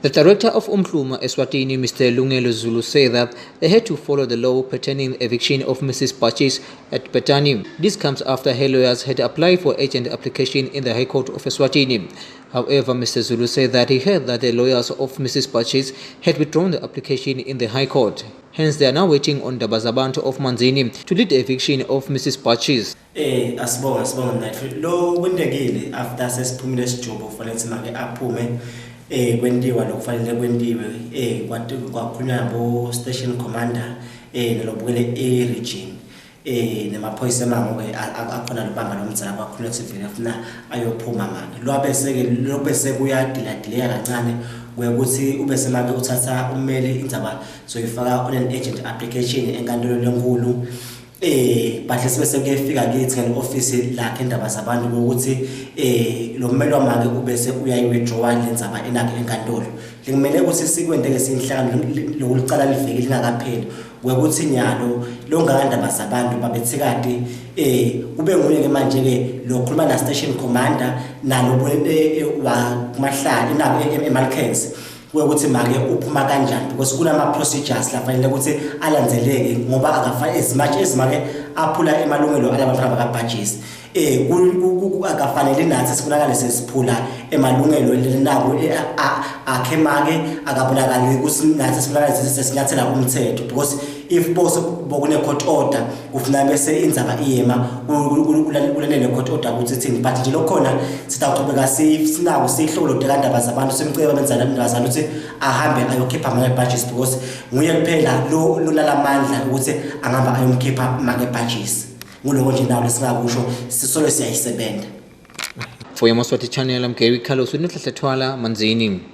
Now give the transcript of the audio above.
The director of Umhluma Eswatini, Mr. Lungelo Zulu, said that they had to follow the law pertaining the eviction of Mrs. Pachis at Petani. This comes after her lawyers had applied for agent application in the High Court of Eswatini. However, Mr. Zulu said that he heard that the lawyers of Mrs. Pachis had withdrawn the application in the High Court. Hence, they are now waiting on Dabazabantu of Manzini to lead the eviction of Mrs. Pachis. Asibonga mnathu lo kwendekile after sesiphumile sijobo fanele simake aphume kwendiwa lokufanele kwendiwe kwakhulunywa nabo station commander nelobukele region nemaphoyisa emango akhona lobanga lomdzala kwakhulunywa ukuthi vele afuna ayophuma manje lo bese kuyadiladileka kancane ukuthi ube semake uthatha ummeli indzaba soyifaka on an agent application enkantolo lenkulu bahle sibese kuyefika kithi ngeoffice lakhe indaba zabantu ukuthi lo mmeli wamake ubese uyayiwithdraw lenzaba enake enkantolo likumele ukuthi sikwende ngesinhlangano lokucala liveke lingakapheli ukuthi nyalo longandaba zabantu babethikade kube nguye ke manje ke lokhuluma na station commander nalo wa mahlala inabo eMalkens ukuthi make uphuma kanjani because kunama procedures la fanele ukuthi alandzeleke ngoba akafanele ezimake aphula emalungelo alabantu abakabhajisi akafanele nathi sifunakale sesiphula emalungelo lenabo akhemake akabonakali ukuthi nathi sifunakale sesinyathela kumthetho because if boss bokune court order kufuna bese indzaba iyema ulalele court order ukuthi thini but nje lokhona sitaqhubeka sinako sihlolo dekandaba zabantu semceba benzana indaba ukuthi ahambe ayokhipha ama budgets because nguye kuphela lo lalamandla ukuthi angamba ayomkhipha make budgets nguloko nje nawo lesingakusho sisolo siyayisebenta. For Yamaswati Channel, I'm Gary Carlos with Nhlathwala Manzini.